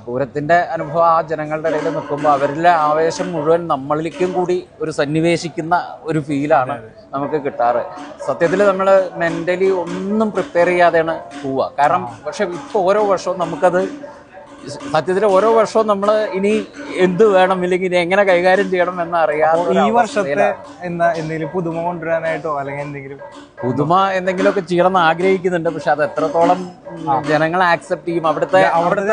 പൂരത്തിൻ്റെ അനുഭവം ആ ജനങ്ങളുടെ ഇടയിൽ നിൽക്കുമ്പോൾ അവരിലെ ആവേശം മുഴുവൻ നമ്മളിലേക്കും കൂടി ഒരു സന്നിവേശിക്കുന്ന ഒരു ഫീലാണ് നമുക്ക് കിട്ടാറ്. സത്യത്തിൽ നമ്മൾ മെൻ്റലി ഒന്നും പ്രിപ്പയർ ചെയ്യാതെയാണ് പോവുക. കാരണം പക്ഷെ ഇപ്പോൾ ഓരോ വർഷവും നമുക്കത് സത്യത്തിൽ ഓരോ വർഷവും നമ്മൾ ഇനി എന്ത് വേണം ഇല്ലെങ്കിൽ ഇനി എങ്ങനെ കൈകാര്യം ചെയ്യണം എന്ന് അറിയാതെ ഈ വർഷത്തെ എന്തെങ്കിലും പുതുമ കൊണ്ടുവരാനായിട്ടോ അല്ലെങ്കിൽ എന്തെങ്കിലും പുതുമ എന്തെങ്കിലുമൊക്കെ ചെയ്യണമെന്ന് ആഗ്രഹിക്കുന്നുണ്ട്. പക്ഷെ അത് എത്രത്തോളം ജനങ്ങൾ ആക്സെപ്റ്റ് ചെയ്യും, അവിടുത്തെ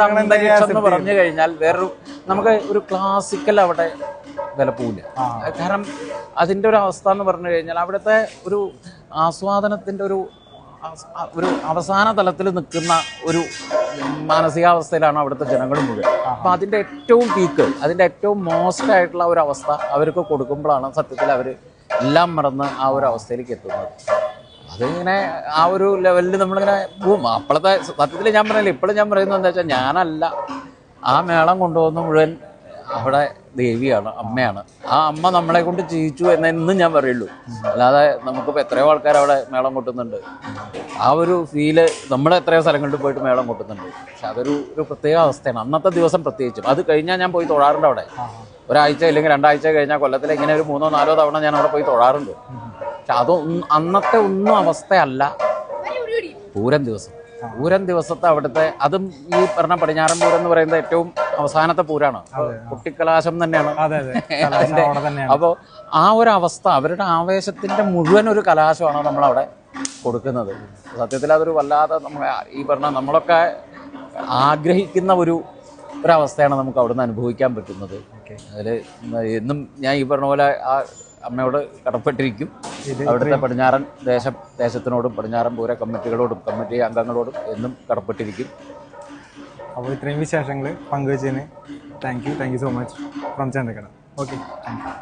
അന്തരീക്ഷം എന്ന് പറഞ്ഞു കഴിഞ്ഞാൽ വേറൊരു നമുക്ക് ഒരു ക്ലാസിക്കൽ അവിടെ വില പോവില്ല. കാരണം അതിൻ്റെ ഒരു അവസ്ഥ എന്ന് പറഞ്ഞു കഴിഞ്ഞാൽ അവിടുത്തെ ഒരു ആസ്വാദനത്തിൻ്റെ ഒരു അവസാന തലത്തിൽ നിൽക്കുന്ന ഒരു മാനസികാവസ്ഥയിലാണ് അവിടുത്തെ ജനങ്ങൾ മുഴുവൻ. അപ്പം അതിൻ്റെ ഏറ്റവും പീക്ക്, അതിൻ്റെ ഏറ്റവും മോസ്റ്റ് ആയിട്ടുള്ള ഒരു അവസ്ഥ അവർക്ക് കൊടുക്കുമ്പോഴാണ് സത്യത്തിൽ അവർ എല്ലാം മറന്ന് ആ ഒരു അവസ്ഥയിലേക്ക് എത്തുന്നത്. അതിങ്ങനെ ആ ഒരു ലെവലിൽ നമ്മളിങ്ങനെ പോവും. അപ്പോഴത്തെ സത്യത്തിൽ ഞാൻ പറഞ്ഞില്ല, ഇപ്പോഴും ഞാൻ പറയുന്നത് എന്താ വെച്ചാൽ ഞാനല്ല, ആ മേളം കൊണ്ടുപോകുന്ന മുഴുവൻ അവിടെ ദേവിയാണ്, അമ്മയാണ്. ആ അമ്മ നമ്മളെ കൊണ്ട് ചെയ്യിച്ചു എന്നും ഞാൻ പറയുള്ളൂ. അല്ലാതെ നമുക്കിപ്പോൾ എത്രയോ ആൾക്കാർ അവിടെ മേളം കൊട്ടുന്നുണ്ട്. ആ ഒരു ഫീല് നമ്മൾ എത്രയോ സ്ഥലങ്ങളിൽ പോയിട്ട് മേളം കൊട്ടുന്നുണ്ട്. പക്ഷെ അതൊരു പ്രത്യേക അവസ്ഥയാണ് അന്നത്തെ ദിവസം പ്രത്യേകിച്ചും. അത് കഴിഞ്ഞാൽ ഞാൻ പോയി തൊഴാറുണ്ട് അവിടെ. ഒരാഴ്ച ഇല്ലെങ്കിൽ 2 ആഴ്ച കഴിഞ്ഞാൽ കൊല്ലത്തിൽ ഇങ്ങനെ ഒരു 3-4 തവണ ഞാൻ അവിടെ പോയി തൊഴാറുണ്ട്. പക്ഷെ അന്നത്തെ ഒന്നും അവസ്ഥയല്ല പൂരം ദിവസം. പൂരം ദിവസത്തെ അവിടുത്തെ അതും ഈ പറഞ്ഞ പടിഞ്ഞാറൻ പൂരം എന്ന് പറയുന്നത് ഏറ്റവും അവസാനത്തെ പൂരാണ്, കുട്ടിക്കലാശം തന്നെയാണ്. അപ്പോൾ ആ ഒരു അവസ്ഥ, അവരുടെ ആവേശത്തിന്റെ മുഴുവൻ ഒരു കലാശമാണ് നമ്മളവിടെ കൊടുക്കുന്നത്. സത്യത്തിൽ അതൊരു വല്ലാതെ ഈ പറഞ്ഞ നമ്മളൊക്കെ ആഗ്രഹിക്കുന്ന ഒരവസ്ഥയാണ് നമുക്ക് അവിടുന്ന് അനുഭവിക്കാൻ പറ്റുന്നത്. അതിൽ എന്നും ഞാൻ ഈ പറഞ്ഞ പോലെ ആ അമ്മയോട് കടപ്പെട്ടിരിക്കും. അവിടുത്തെ പടിഞ്ഞാറൻ ദേശത്തിനോടും പടിഞ്ഞാറൻ പൂര കമ്മിറ്റികളോടും കമ്മിറ്റി അംഗങ്ങളോടും എന്നും കടപ്പെട്ടിരിക്കും. അപ്പോൾ ഇത്രയും വിശേഷങ്ങൾ പങ്കുവച്ചതിന് thank you so much from ചന്ദ്രക്കട. Okay, thank U.